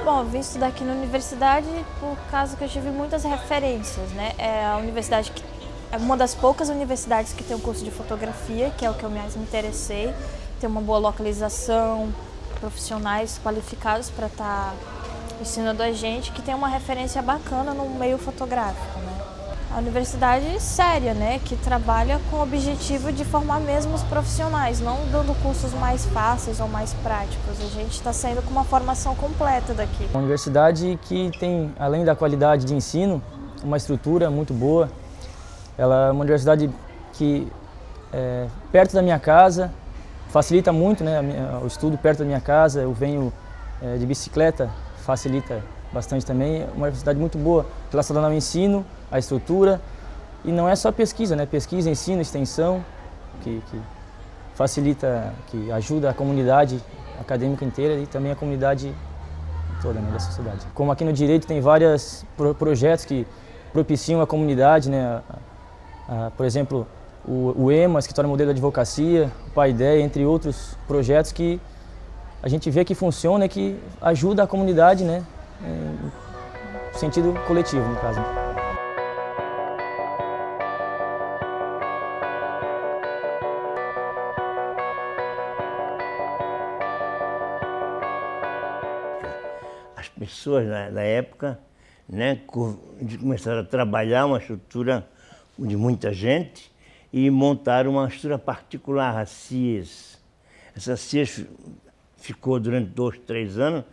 Bom, eu vim estudar aqui na universidade por causa que eu tive muitas referências, né? A universidade é uma das poucas universidades que tem um curso de fotografia, que é o que eu mais me interessei. Tem uma boa localização, profissionais qualificados para estar ensinando a gente, que tem uma referência bacana no meio fotográfico, né? A universidade séria, né, que trabalha com o objetivo de formar mesmo os profissionais, não dando cursos mais fáceis ou mais práticos. A gente está saindo com uma formação completa daqui. Uma universidade que tem, além da qualidade de ensino, uma estrutura muito boa. Ela é uma universidade que é perto da minha casa, facilita muito, né, o estudo perto da minha casa. Eu venho de bicicleta, facilita bastante também. É uma universidade muito boa relacionada ao ensino, à estrutura, e não é só pesquisa, né? Pesquisa, ensino, extensão, que facilita, que ajuda a comunidade acadêmica inteira e também a comunidade toda, né, da sociedade. Como aqui no Direito tem vários projetos que propiciam a comunidade, né? Por exemplo, o EMA, Escritório Modelo de Advocacia, o Paideia, entre outros projetos que a gente vê que funciona e que ajuda a comunidade, né, em sentido coletivo, no caso. As pessoas da época, né, começaram a trabalhar uma estrutura de muita gente e montaram uma estrutura particular, a CIES. Essa CIES ficou durante 2, 3 anos,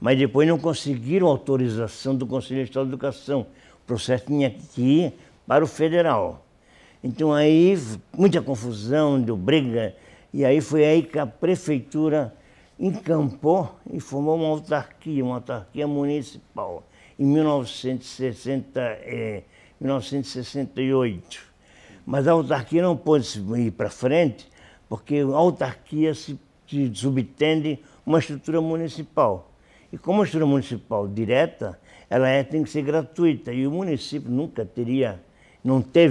mas depois não conseguiram autorização do Conselho Estadual de Educação. O processo tinha que ir para o federal. Então aí, muita confusão, deu briga, e aí foi aí que a prefeitura encampou e formou uma autarquia municipal, em 1968. Mas a autarquia não pôde ir para frente, porque a autarquia se subtende uma estrutura municipal. E como a estrutura municipal direta, ela tem que ser gratuita, e o município nunca teria, não tem,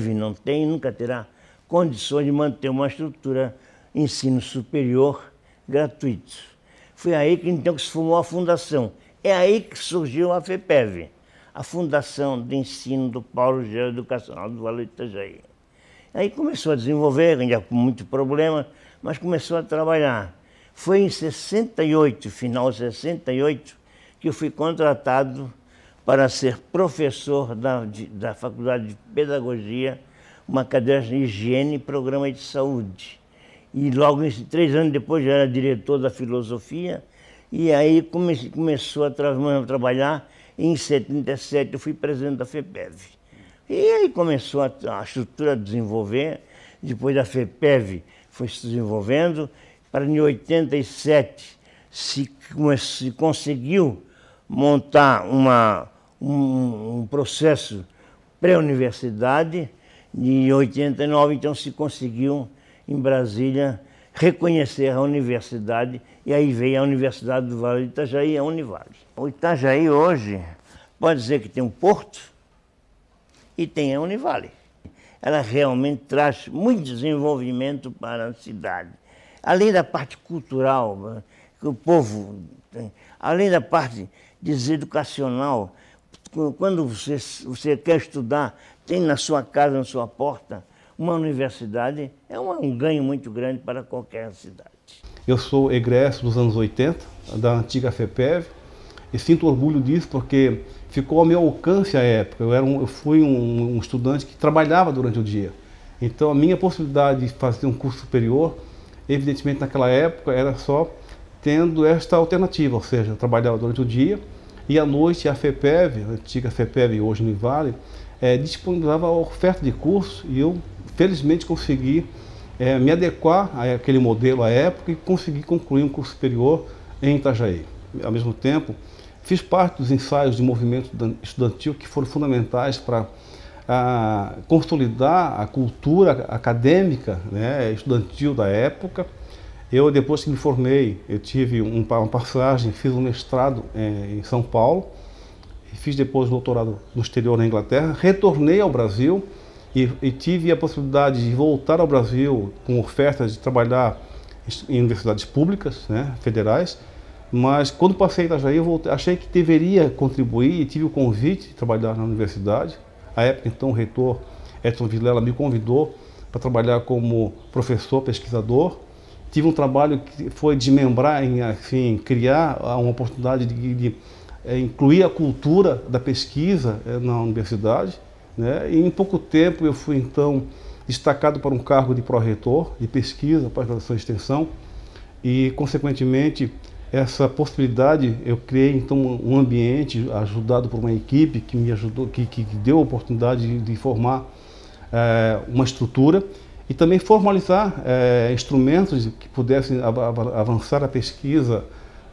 nunca terá condições de manter uma estrutura ensino superior gratuito. Foi aí que então que se formou a fundação. É aí que surgiu a FEPEV, a Fundação de Ensino do Polo Geoeducacional do Vale do Itajaí. Aí começou a desenvolver, ainda com muito problema, mas começou a trabalhar. Foi em 68, final de 68, que eu fui contratado para ser professor da Faculdade de Pedagogia, uma cadeira de Higiene e Programa de Saúde. E logo, 3 anos depois, já era diretor da Filosofia, e aí começou a trabalhar. Em 77 eu fui presidente da FEPEV. E aí começou a estrutura a desenvolver, depois da FEPEV foi se desenvolvendo. Para em 87 se conseguiu montar um processo pré-universidade, e em 89 então se conseguiu em Brasília reconhecer a universidade, e aí veio a Universidade do Vale do Itajaí, a Univale. O Itajaí hoje pode dizer que tem um porto e tem a Univale. Ela realmente traz muito desenvolvimento para a cidade. Além da parte cultural, que o povo tem, além da parte educacional, quando você quer estudar, tem na sua casa, na sua porta, uma universidade, é um ganho muito grande para qualquer cidade. Eu sou egresso dos anos 80, da antiga FEPEV, e sinto orgulho disso porque ficou ao meu alcance à época. Eu fui um estudante que trabalhava durante o dia. Então a minha possibilidade de fazer um curso superior, evidentemente naquela época, era só tendo esta alternativa, ou seja, eu trabalhava durante o dia e à noite a FEPEV, a antiga FEPEV, hoje Univale, disponibilizava a oferta de curso, e eu felizmente consegui me adequar àquele modelo à época e consegui concluir um curso superior em Itajaí. Ao mesmo tempo, fiz parte dos ensaios de movimento estudantil que foram fundamentais para consolidar a cultura acadêmica, né, estudantil da época. Eu, depois que me formei, eu tive uma passagem, fiz um mestrado em São Paulo, fiz depois doutorado no exterior, na Inglaterra, retornei ao Brasil e tive a possibilidade de voltar ao Brasil com ofertas de trabalhar em universidades públicas, né, federais, Mas quando passei em Itajaí, achei que deveria contribuir e tive o convite de trabalhar na universidade. À época, então, o reitor Edson Vilela me convidou para trabalhar como professor, pesquisador. Tive um trabalho que foi desmembrar, enfim, criar uma oportunidade de incluir a cultura da pesquisa na universidade, né? E em pouco tempo eu fui, então, destacado para um cargo de pró-reitor, de pesquisa, pós-graduação e extensão, e, consequentemente, essa possibilidade, eu criei, então, um ambiente ajudado por uma equipe que me ajudou, que deu a oportunidade de formar uma estrutura e também formalizar instrumentos que pudessem avançar a pesquisa,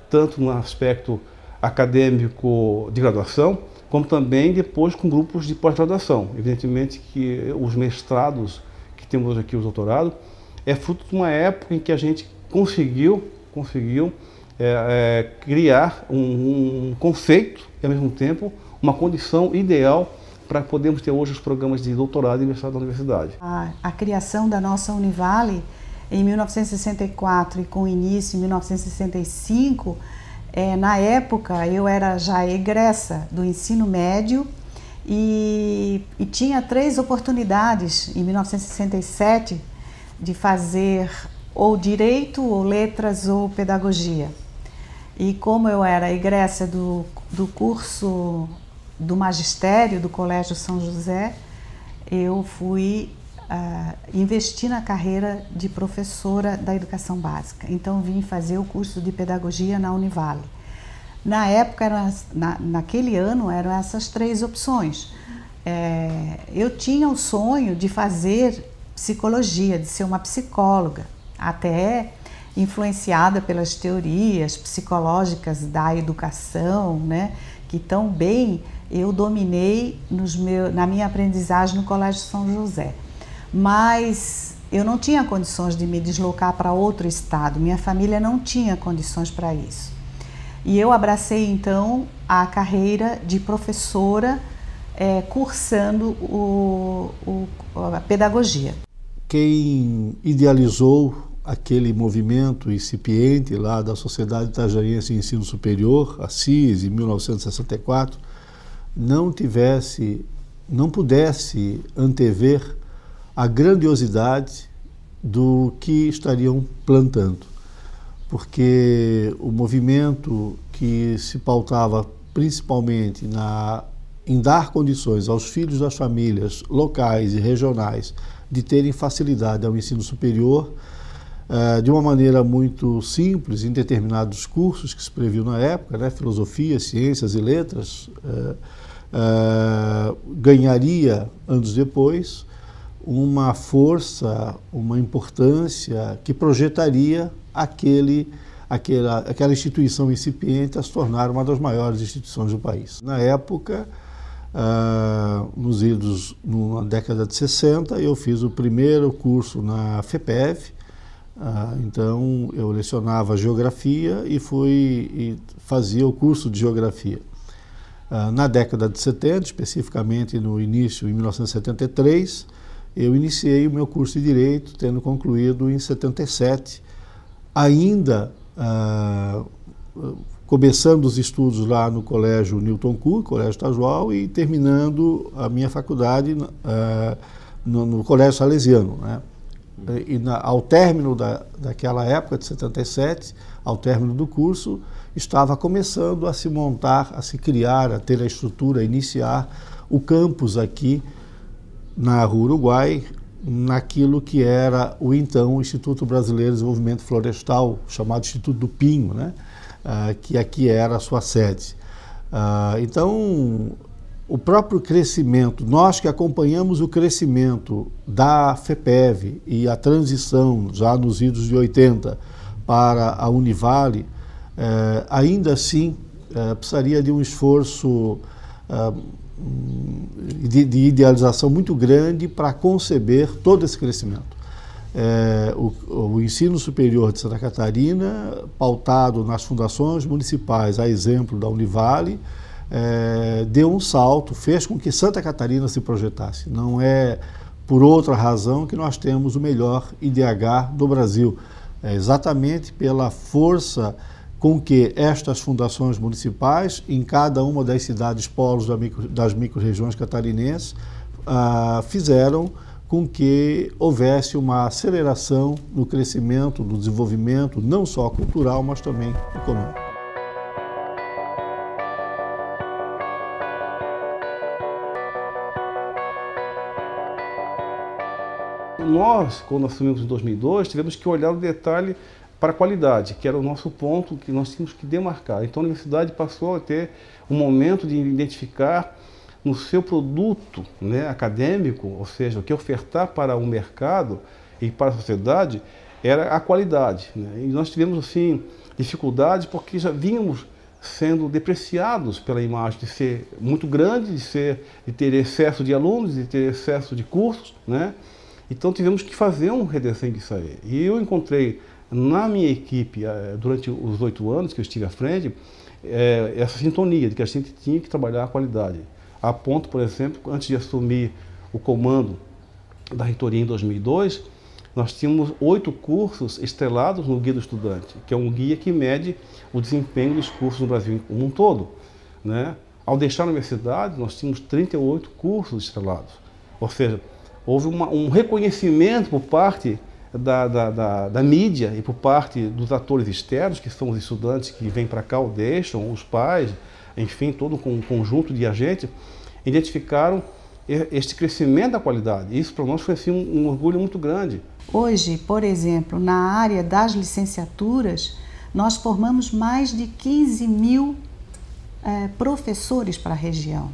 tanto no aspecto acadêmico de graduação, como também depois com grupos de pós-graduação. Evidentemente que os mestrados que temos hoje aqui, os doutorados, é fruto de uma época em que a gente conseguiu criar um conceito e, ao mesmo tempo, uma condição ideal para podermos ter hoje os programas de doutorado e mestrado da universidade. A criação da nossa Univale em 1964 e com início em 1965, na época eu era já egressa do ensino médio e tinha 3 oportunidades em 1967 de fazer ou direito, ou letras, ou pedagogia. E como eu era egressa do curso do magistério do Colégio São José, eu fui investir na carreira de professora da educação básica. Então vim fazer o curso de pedagogia na Univale. Na época, naquele ano, eram essas 3 opções. Eu tinha o sonho de fazer psicologia, de ser uma psicóloga, até influenciada pelas teorias psicológicas da educação, né, que tão bem eu dominei na minha aprendizagem no Colégio São José. Mas eu não tinha condições de me deslocar para outro estado, minha família não tinha condições para isso. E eu abracei então a carreira de professora, cursando a pedagogia. Quem idealizou aquele movimento incipiente lá da Sociedade Itajaiense de Ensino Superior, a SIS, em 1964, não pudesse antever a grandiosidade do que estariam plantando. Porque o movimento que se pautava principalmente em dar condições aos filhos das famílias locais e regionais de terem facilidade ao ensino superior, de uma maneira muito simples, em determinados cursos que se previu na época, né, filosofia, ciências e letras, ganharia, anos depois, uma força, uma importância que projetaria aquela instituição incipiente a se tornar uma das maiores instituições do país. Na época, na década de 60, eu fiz o primeiro curso na FEPEV. Então eu lecionava geografia e fazia o curso de geografia. Na década de 70, especificamente no início, em 1973, eu iniciei o meu curso de Direito, tendo concluído em 77, ainda começando os estudos lá no Colégio Newton Cook, Colégio Estadual, e terminando a minha faculdade no Colégio Salesiano, né? E ao término daquela época, de 77, ao término do curso, estava começando a se montar, a se criar, a ter a estrutura, a iniciar o campus aqui na Rua Uruguai, naquilo que era o então Instituto Brasileiro de Desenvolvimento Florestal, chamado Instituto do Pinho, né? Que aqui era a sua sede. Então, o próprio crescimento, nós que acompanhamos o crescimento da FEPEV e a transição já nos idos de 80 para a Univale, ainda assim precisaria de um esforço de idealização muito grande para conceber todo esse crescimento. O ensino superior de Santa Catarina, pautado nas fundações municipais, a exemplo da Univale, deu um salto, fez com que Santa Catarina se projetasse. Não é por outra razão que nós temos o melhor IDH do Brasil. É exatamente pela força com que estas fundações municipais, em cada uma das cidades polos das micro-regiões catarinenses, fizeram com que houvesse uma aceleração no crescimento, no desenvolvimento, não só cultural, mas também econômico. Nós, quando assumimos em 2002, tivemos que olhar o detalhe para a qualidade, que era o nosso ponto que nós tínhamos que demarcar. Então a universidade passou a ter um momento de identificar no seu produto, né, acadêmico, ou seja, o que ofertar para o mercado e para a sociedade, era a qualidade, né? E nós tivemos, assim, dificuldades porque já vínhamos sendo depreciados pela imagem de ser muito grande, de ter excesso de alunos, de ter excesso de cursos, né? Então tivemos que fazer um redesenho disso aí. E eu encontrei na minha equipe, durante os 8 anos que eu estive à frente, essa sintonia de que a gente tinha que trabalhar a qualidade. A ponto, por exemplo, antes de assumir o comando da reitoria em 2002, nós tínhamos 8 cursos estrelados no Guia do Estudante, que é um guia que mede o desempenho dos cursos no Brasil como um todo, né? Ao deixar a universidade, nós tínhamos 38 cursos estrelados. Ou seja, houve um reconhecimento por parte da mídia e por parte dos atores externos, que são os estudantes que vêm para cá ou deixam, os pais, enfim, todo um conjunto de agentes, identificaram este crescimento da qualidade. Isso para nós foi assim, um orgulho muito grande. Hoje, por exemplo, na área das licenciaturas, nós formamos mais de 15 mil professores para a região.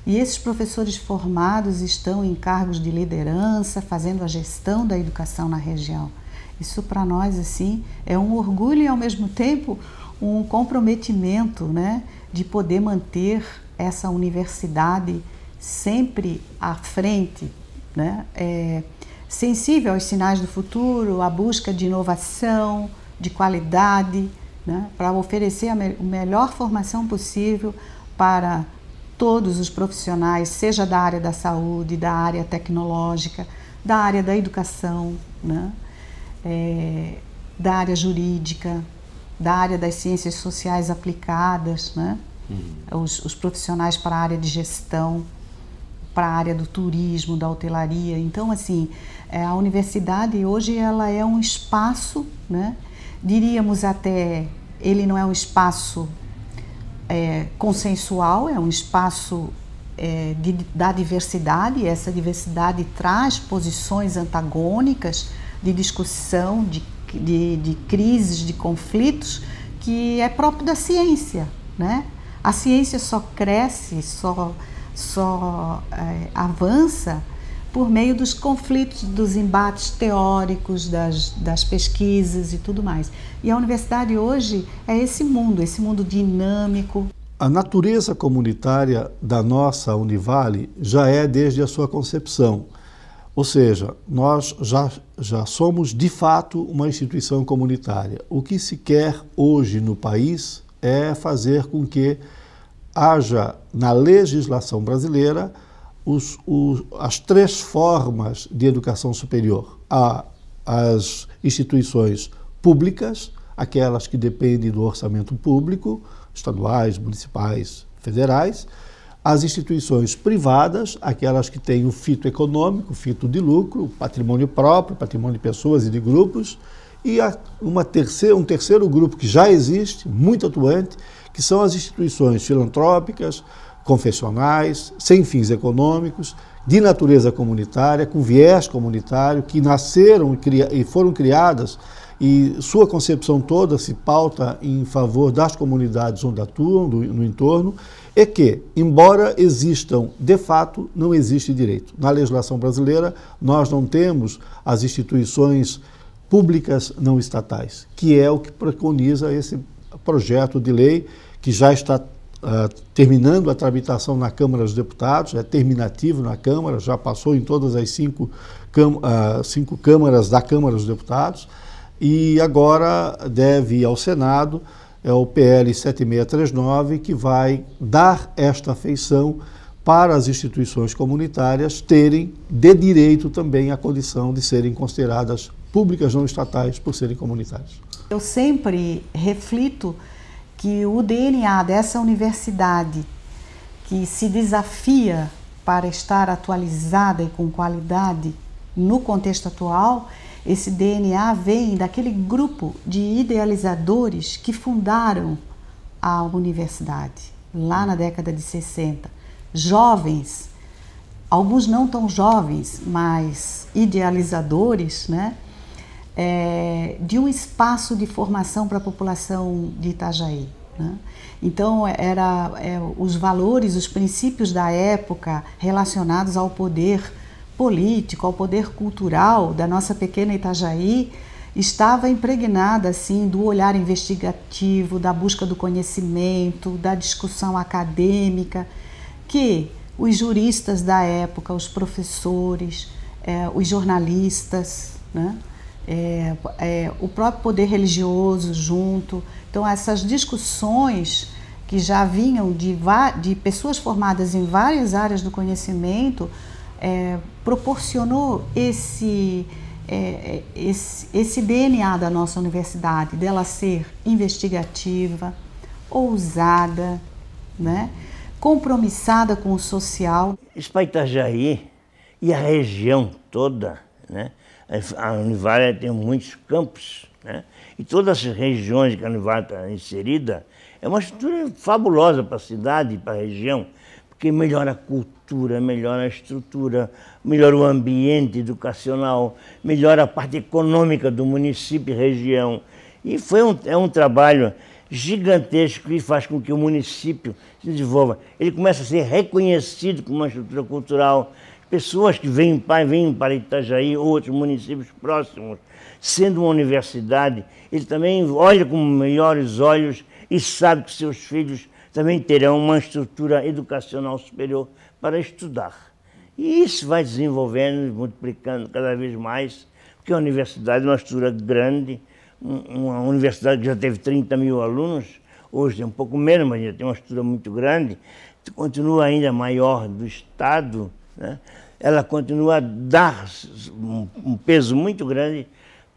E esses professores formados estão em cargos de liderança, fazendo a gestão da educação na região. Isso para nós, assim, é um orgulho e ao mesmo tempo um comprometimento, né, de poder manter essa universidade sempre à frente, né, sensível aos sinais do futuro, à busca de inovação, de qualidade, né, para oferecer a melhor formação possível para todos os profissionais, seja da área da saúde, da área tecnológica, da área da educação, né, da área jurídica, da área das ciências sociais aplicadas, né, os profissionais para a área de gestão, para a área do turismo, da hotelaria. Então, assim, a universidade hoje ela é um espaço, né, diríamos até, ele não é um espaço consensual, é um espaço da diversidade, e essa diversidade traz posições antagônicas de discussão, de crises, de conflitos, que é próprio da ciência, né? A ciência só cresce, só avança por meio dos conflitos, dos embates teóricos, das pesquisas e tudo mais. E a universidade hoje é esse mundo dinâmico. A natureza comunitária da nossa Univale já é desde a sua concepção. Ou seja, nós já somos de fato uma instituição comunitária. O que se quer hoje no país é fazer com que haja na legislação brasileira as 3 formas de educação superior. Há as instituições públicas, aquelas que dependem do orçamento público, estaduais, municipais, federais, as instituições privadas, aquelas que têm o fito econômico, fito de lucro, patrimônio próprio, patrimônio de pessoas e de grupos, e um terceiro grupo que já existe, muito atuante, que são as instituições filantrópicas, confessionais, sem fins econômicos, de natureza comunitária, com viés comunitário, que nasceram e foram criadas, e sua concepção toda se pauta em favor das comunidades onde atuam, no entorno, é que, embora existam, de fato, não existe direito. Na legislação brasileira, nós não temos as instituições públicas não estatais, que é o que preconiza esse projeto de lei, que já está terminando a tramitação na Câmara dos Deputados, é terminativo na Câmara, já passou em todas as 5 câmaras da Câmara dos Deputados, e agora deve ir ao Senado, é o PL 7639, que vai dar esta feição para as instituições comunitárias terem de direito também a condição de serem consideradas públicas não estatais por serem comunitárias. Eu sempre reflito que o DNA dessa universidade, que se desafia para estar atualizada e com qualidade no contexto atual, esse DNA vem daquele grupo de idealizadores que fundaram a universidade, lá na década de 60. Jovens, alguns não tão jovens, mas idealizadores, né? De um espaço de formação para a população de Itajaí, né? Então, os valores, os princípios da época relacionados ao poder político, ao poder cultural da nossa pequena Itajaí, estava impregnada assim, do olhar investigativo, da busca do conhecimento, da discussão acadêmica, que os juristas da época, os professores, os jornalistas, né? O próprio poder religioso junto. Então, essas discussões que já vinham de pessoas formadas em várias áreas do conhecimento proporcionou esse DNA da nossa universidade, dela ser investigativa, ousada, né? Compromissada com o social. Isso para Itajaí e a região toda, né? A Univale tem muitos campos, né? E todas as regiões que a Univale está inserida, é uma estrutura fabulosa para a cidade e para a região, porque melhora a cultura, melhora a estrutura, melhora o ambiente educacional, melhora a parte econômica do município e região. E é um trabalho gigantesco que faz com que o município se desenvolva. Ele começa a ser reconhecido como uma estrutura cultural. Pessoas que vêm para Itajaí ou outros municípios próximos, sendo uma universidade, ele também olha com melhores olhos e sabe que seus filhos também terão uma estrutura educacional superior para estudar. E isso vai desenvolvendo, multiplicando cada vez mais, porque a universidade é uma estrutura grande, uma universidade que já teve 30 mil alunos, hoje tem um pouco menos, mas já tem uma estrutura muito grande, continua ainda maior do Estado, né? Ela continua a dar um peso muito grande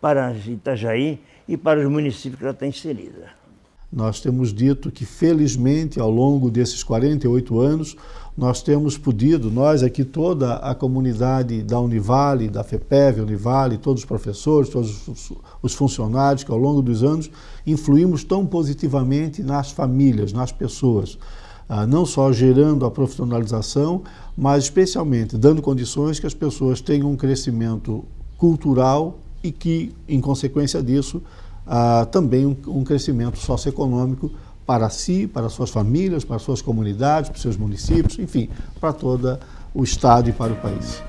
para Itajaí e para os municípios que ela está inserida. Nós temos dito que, felizmente, ao longo desses 48 anos, nós temos podido, nós aqui, toda a comunidade da Univale, da FEPEV, Univale, todos os professores, todos os funcionários que ao longo dos anos influímos tão positivamente nas famílias, nas pessoas, não só gerando a profissionalização, mas especialmente dando condições que as pessoas tenham um crescimento cultural e que, em consequência disso, também um crescimento socioeconômico para si, para suas famílias, para suas comunidades, para seus municípios, enfim, para todo o Estado e para o país.